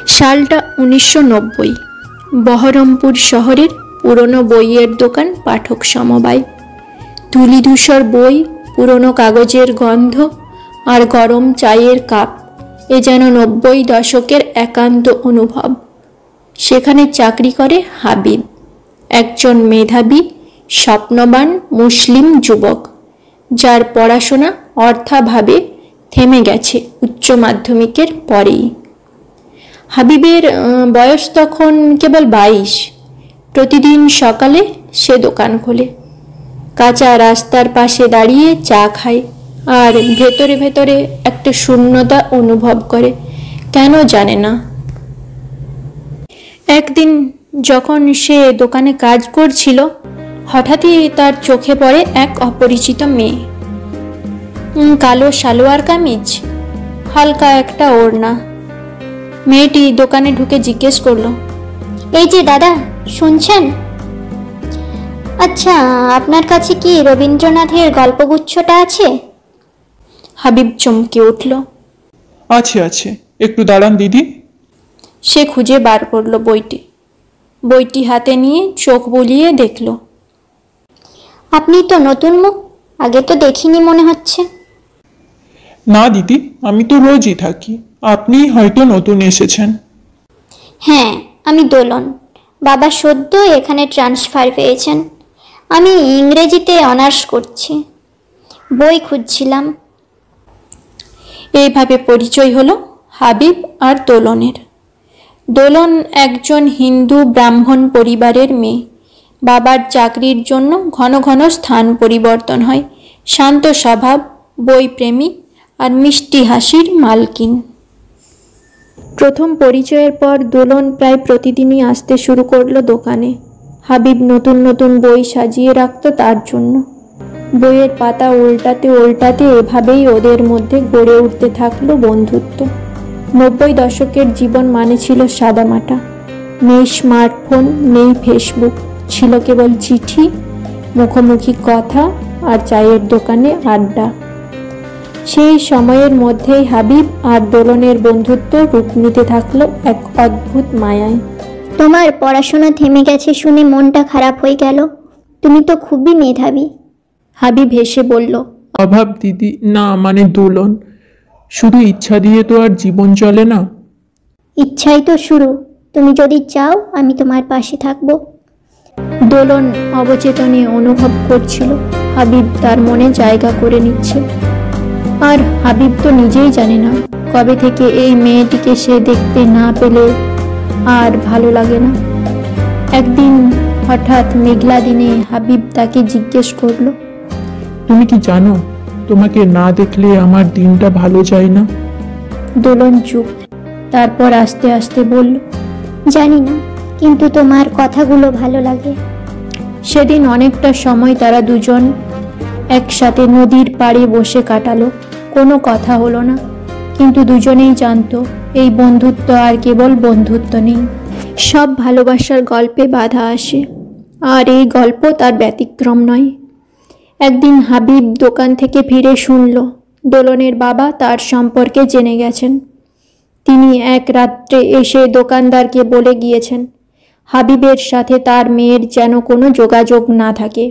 সালটা 1990। বহরমপুর শহরের পুরনো বইয়ের দোকান পাঠক সমবায়। ধূলিধূসর বই, পুরনো কাগজের গন্ধ আর গরম চায়ের কাপ, এ যেন 90 দশকের একান্ত অনুভব। সেখানে চাকরি করে হাবিব, একজন মেধাবী স্বপ্নবান মুসলিম যুবক, যার পড়াশোনা অর্থাভাবে থেমে গেছে উচ্চ মাধ্যমিকের পরেই। হাবিবের বয়স তখন কেবল 22। প্রতিদিন সকালে সে দোকান খোলে, কাঁচা রাস্তার পাশে দাঁড়িয়ে চা খায় আর ভেতরে ভেতরে একটা শূন্যতা অনুভব করে, কেন জানে না। একদিন যখন সে দোকানে কাজ করছিল, হঠাৎই তার চোখে পড়ে এক অপরিচিত মেয়ে। কালো সালোয়ার কামিজ, হালকা একটা ওড়না। মেয়েটি দোকানে ঢুকে জিজ্ঞেস করলো, এই যে দাদা, শুনছেন? আচ্ছা, আপনার কাছে কি রবীন্দ্রনাথের গল্পগুচ্ছটা আছে? হাবিব চমকে উঠল। আছে আছে, একটু দাঁড়ান দিদি। সে খুঁজে বার করলো বইটি হাতে নিয়ে চোখ বুলিয়ে দেখল। আপনি তো নতুন মুখ, আগে তো দেখিনি মনে হচ্ছে। না দিদি, আমি তো রোজই থাকি, আপনি হয়তো নতুন এসেছেন। হ্যাঁ, আমি দোলন। বাবা সদ্য এখানে ট্রান্সফার পেয়েছেন। আমি ইংরেজিতে অনার্স করছি, বই খুঁজছিলাম। এইভাবে পরিচয় হলো হাবিব আর দোলনের। দোলন একজন হিন্দু ব্রাহ্মণ পরিবারের মেয়ে। বাবার চাকরির জন্য ঘন ঘন স্থান পরিবর্তন হয়। শান্ত স্বভাব, বইপ্রেমী আর মিষ্টি হাসির মালকিন। প্রথম পরিচয়ের পর দোলন প্রায় প্রতিদিনই আসতে শুরু করলো দোকানে। হাবিব নতুন নতুন বই সাজিয়ে রাখত তার জন্য। বইয়ের পাতা উল্টাতে উল্টাতে এভাবেই ওদের মধ্যে গড়ে উঠতে থাকলো বন্ধুত্ব। 90 দশকের জীবন মানে ছিল সাদামাটা। নেই স্মার্টফোন, নেই ফেসবুক, ছিল কেবল চিঠি, মুখোমুখি কথা আর চায়ের দোকানে আড্ডা। সেই সময়ের মধ্যেই হাবিব আর দোলনের বন্ধুত্ব রূপ নিতে থাকলো এক অদ্ভুত মায়ায়। তোমার পড়াশোনা থেমে গেছে শুনে মনটা খারাপ হয়ে গেল। তুমি তো খুবই মেধাবী। হাবিব হেসে বলল, অভাব দিদি, না মানে দোলন, শুধু ইচ্ছা দিয়ে তো আর জীবন চলে না। ইচ্ছাই তো শুরু। তুমি যদি চাও আমি তোমার পাশে থাকবো। দোলন অবচেতনে অনুভব করছিল হাবিব তার মনে জায়গা করে নিচ্ছে। আর হাবিব তো নিজেই জানে না কবে থেকে এই মেয়েটিকে সে দেখতে না পেলে আর ভালো লাগে না। একদিন হঠাৎ মেঘলা দিনে হাবিব তাকে জিজ্ঞেস করলো, তুমি কি জানো, তোমাকে না দেখলে আমার দিনটা ভালো যায় না। দোলন চুপ, তারপর আস্তে আস্তে বলল, জানি না, কিন্তু তোমার কথাগুলো ভালো লাগে। সেদিন অনেকটা সময় তারা দুজন একসাথে নদীর পাড়ে বসে কাটালো। কোনো কথা হলো না, কিন্তু দুজনেই জানতো এই বন্ধুত্ব আর কেবল বন্ধুত্ব নেই। সব ভালোবাসার গল্পে বাধা আসে, আর এই গল্প তার ব্যতিক্রম নয়। একদিন হাবিব দোকান থেকে ফিরে শুনল দোলনের বাবা তার সম্পর্কে জেনে গেছেন। তিনি এক রাত্রে এসে দোকানদারকে বলে গিয়েছেন হাবিবের সাথে তার মেয়ের যেন কোনো যোগাযোগ না থাকে।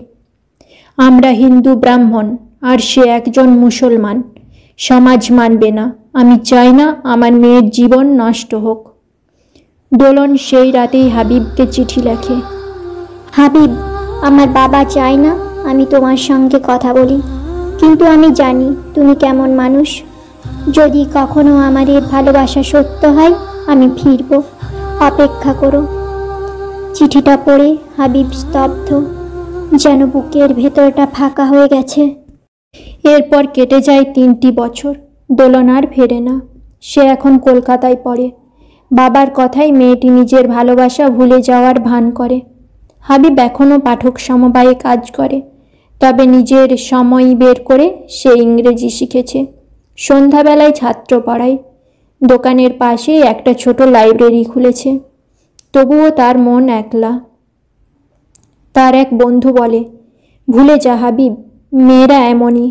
আমরা হিন্দু ব্রাহ্মণ আর সে একজন মুসলমান, সমাজ মানবে না। আমি চাই না আমার মেয়ের জীবন নষ্ট হোক। দোলন সেই রাতেই হাবিবকে চিঠি লেখে, হাবিব, আমার বাবা চায় না আমি তোমার সঙ্গে কথা বলি, কিন্তু আমি জানি তুমি কেমন মানুষ। যদি কখনো আমাদের ভালোবাসা সত্য হয় আমি ফিরব, অপেক্ষা করো। চিঠিটা পড়ে হাবিব স্তব্ধ, যেন বুকের ভেতরটা ফাঁকা হয়ে গেছে। এরপর কেটে যায় 3টি বছর। দোলন আর ফেরে না। সে এখন কলকাতায় পড়ে। বাবার কথায় মেয়েটি নিজের ভালোবাসা ভুলে যাওয়ার ভান করে। হাবিব এখনও পাঠক সমবায়ে কাজ করে, তবে নিজের সময় বের করে সে ইংরেজি শিখেছে। সন্ধ্যাবেলায় ছাত্র পড়ায়। দোকানের পাশেই একটা ছোট লাইব্রেরি খুলেছে। তবুও তার মন একলা। তার এক বন্ধু বলে, ভুলে যা হাবিব, মেয়েরা এমনই।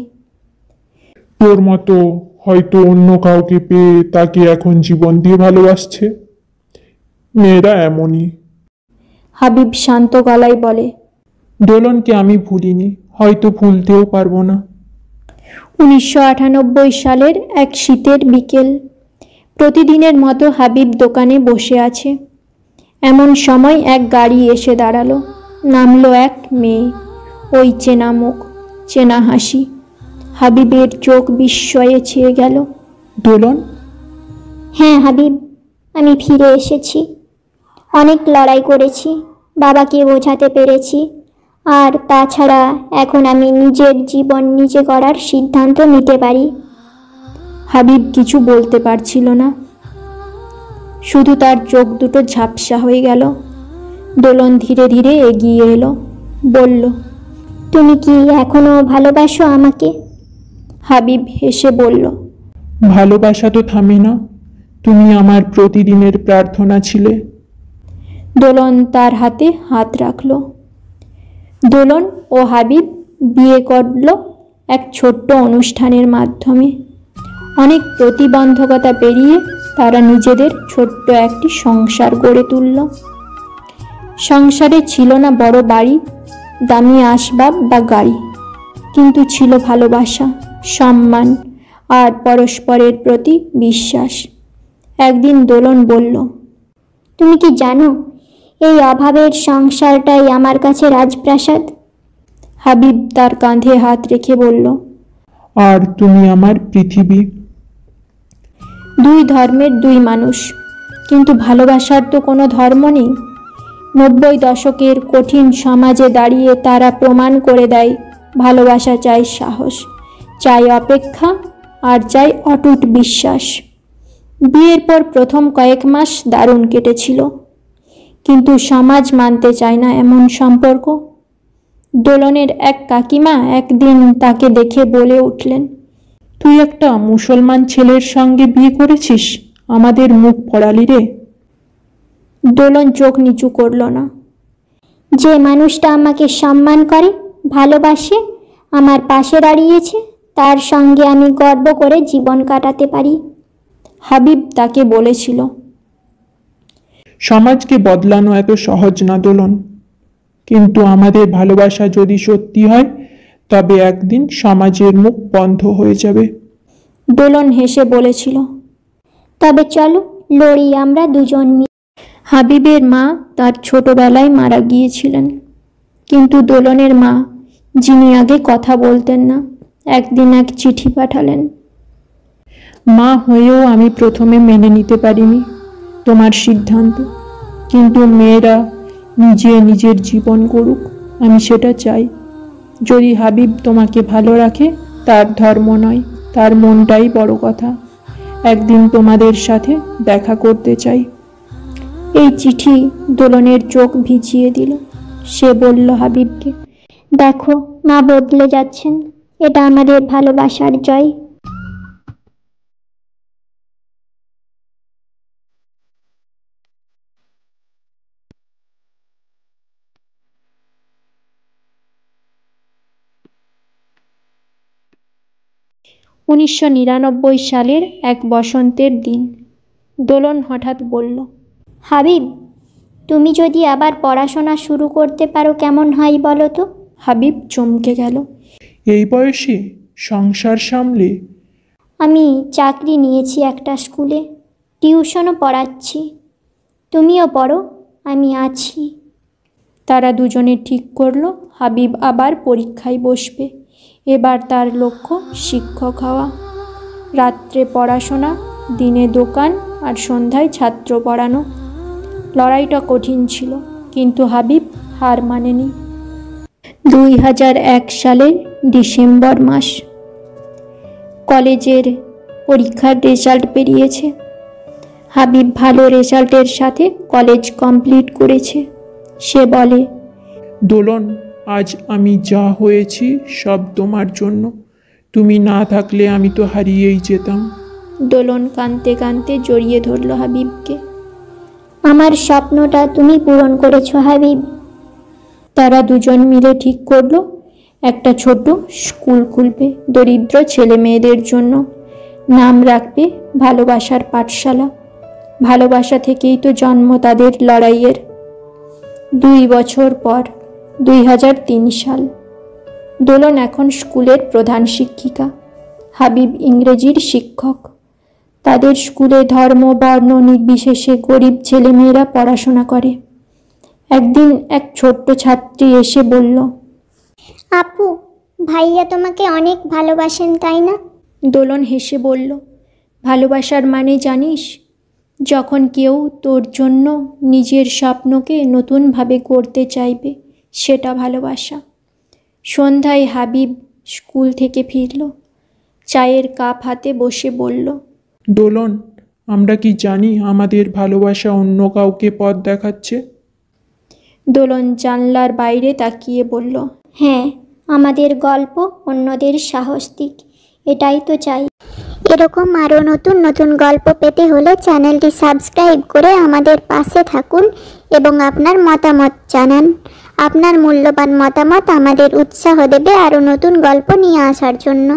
তোর মতো হয়তো অন্য কাউকে পেয়ে তাকে এখন জীবন দিয়ে ভালোবাসছে। মেয়েরা এমনই। হাবিব শান্ত গলায় বলে। দোলনকে আমি ভুলিনি, হয়তো ভুলতেও পারবো না। 1998 সালের এক শীতের বিকেল। প্রতিদিনের মতো হাবিব দোকানে বসে আছে। এমন সময় এক গাড়ি এসে দাঁড়ালো। নামলো এক মেয়ে। ওই চেনা মুখ, চেনা হাসি। হাবিবের চোখ বিস্ময়ে ছেয়ে গেল। দোলন? হ্যাঁ হাবিব, আমি ফিরে এসেছি। অনেক লড়াই করেছি, বাবাকে বোঝাতে পেরেছি। আর তাছাড়া এখন আমি নিজের জীবন নিজে গড়ার সিদ্ধান্ত নিতে পারি। হাবিব কিছু বলতে পারছিল না, শুধু তার চোখ দুটো ঝাপসা হয়ে গেল। দোলন ধীরে ধীরে এগিয়ে এলো, বলল, তুমি কি এখনো ভালোবাসো আমাকে? হাবিব হেসে বলল, ভালোবাসা তো থামে না, তুমি আমার প্রতিদিনের প্রার্থনা ছিলে। দোলন তার হাতে হাত রাখল। দোলন ও হাবিব বিয়ে করল এক ছোট্ট অনুষ্ঠানের মাধ্যমে। অনেক প্রতিবন্ধকতা পেরিয়ে তারা নিজেদের ছোট্ট একটি সংসার গড়ে তুলল। সংসারে ছিল না বড় বাড়ি, দামি আসবাব বা গাড়ি, কিন্তু ছিল ভালোবাসা, সম্মান আর পরস্পরের প্রতি বিশ্বাস। একদিন দোলন বলল, তুমি কি জানো, এই অভাবের সংসারটাই আমার কাছে রাজপ্রাসাদ। হাবিব তার কাঁধে হাত রেখে বলল, আর তুমি আমার পৃথিবী। দুই ধর্মের দুই মানুষ, কিন্তু ভালোবাসার তো কোনো ধর্ম নেই। 90 দশকের কঠিন সমাজে দাঁড়িয়ে তারা প্রমাণ করে দেয়, ভালোবাসা চাই সাহস, চাই অপেক্ষা, আর চাই অটুট বিশ্বাস। বিয়ের পর প্রথম কয়েক মাস দারুণ কেটেছিল, কিন্তু সমাজ মানতে চায় না এমন সম্পর্ক। দোলনের এক কাকিমা একদিন তাকে দেখে বলে উঠলেন, তুই একটা মুসলমান ছেলের সঙ্গে বিয়ে করেছিস, আমাদের মুখ পড়ালি রে। দোলন চোখ নিচু করল না। যে মানুষটা আমাকে সম্মান করে, ভালোবাসে, আমার পাশে দাঁড়িয়েছে, তার সঙ্গে আমি গর্ব করে জীবন কাটাতে পারি। হাবিব তাকে বলেছিল, সমাজকে বদলানো এত সহজ না দোলন, কিন্তু আমাদের ভালোবাসা যদি সত্যি হয়, তবে একদিন সমাজের মুখ বন্ধ হয়ে যাবে। দোলন হেসে বলেছিল, তবে চলো লড়ি আমরা দুজন মিলে। হাবিবের মা তার ছোটবেলায় মারা গিয়েছিলেন, কিন্তু দোলনের মা, যিনি আগে কথা বলতেন না, একদিন এক চিঠি পাঠালেন। মা হয়েও আমি প্রথমে মেনে নিতে পারিনি তোমার সিদ্ধান্ত, কিন্তু মেয়েরা নিজে নিজের জীবন গড়ুক, আমি সেটা চাই। যদি হাবিব তোমাকে ভালো রাখে, তার ধর্ম নয়, তার মনটাই বড় কথা। একদিন তোমাদের সাথে দেখা করতে চাই। এই চিঠি দোলনের চোখ ভিজিয়ে দিল। সে বলল হাবিবকে, দেখো, মা বদলে যাচ্ছেন, এটা আমাদের ভালোবাসার জয়। উনিশশো 99 সালের এক বসন্তের দিন। দোলন হঠাৎ বলল, হাবিব, তুমি যদি আবার পড়াশোনা শুরু করতে পারো কেমন হয় বলো তো? হাবিব চমকে গেল। এই বয়সে সংসার সামলে? আমি চাকরি নিয়েছি একটা স্কুলে, টিউশনও পড়াচ্ছি। তুমিও পড়ো, আমি আছি। তারা দুজনে ঠিক করলো হাবিব আবার পরীক্ষায় বসবে। এবার তার লক্ষ্য শিক্ষক হওয়া। রাত্রে পড়াশোনা, দিনে দোকান, আর সন্ধ্যায় ছাত্র পড়ানো। লড়াইটা কঠিন ছিল, কিন্তু হাবিব হার মানেনি। 2001 সালের ডিসেম্বর মাস। কলেজের পরীক্ষার রেজাল্ট বেরিয়েছে। হাবিব ভালো রেজাল্টের সাথে কলেজ কমপ্লিট করেছে। সে বলে, দোলন, আজ আমি যা হয়েছি সব তোমার জন্য। তুমি না থাকলে আমি তো হারিয়েই যেতাম। দোলন কাঁদতে কাঁদতে জড়িয়ে ধরল হাবিবকে। আমার স্বপ্নটা তুমি পূরণ করেছো হাবিব। তারা দুজন মিলে ঠিক করলো একটা ছোট স্কুল খুলবে দরিদ্র ছেলে মেয়েদের জন্য। নাম রাখবে ভালোবাসার পাঠশালা। ভালোবাসা থেকেই তো জন্ম তাদের লড়াইয়ের। 2 বছর পর 2003 সাল। দোলন এখন স্কুলের প্রধান শিক্ষিকা, হাবিব ইংরেজির শিক্ষক। তাদের স্কুলে ধর্ম বর্ণ নির্বিশেষে গরিব ছেলেমেয়েরা পড়াশোনা করে। একদিন এক ছোট্ট ছাত্রী এসে বলল, আপু, ভাইয়া তোমাকে অনেক ভালোবাসেন তাই না? দোলন হেসে বলল, ভালোবাসার মানে জানিস? যখন কেউ তোর জন্য নিজের স্বপ্নকে নতুনভাবে গড়তে চাইবে, সেটা ভালোবাসা। সন্ধ্যায় হাবিব স্কুল থেকে ফিরল, চায়ের কাপ হাতে বসে বলল, দোলন, আমরা কি জানি আমাদের ভালোবাসা অন্য কাউকে পথ দেখাচ্ছে? দোলন জানলার বাইরে তাকিয়ে বলল, হ্যাঁ, আমাদের গল্প অন্যদের সাহস দিক, এটাই তো চাই। এরকম আরও নতুন নতুন গল্প পেতে হলে চ্যানেলটি সাবস্ক্রাইব করে আমাদের পাশে থাকুন এবং আপনার মতামত জানান। আপনার মূল্যবান মতামত আমাদের উৎসাহ দেবে আরও নতুন গল্প নিয়ে আসার জন্য।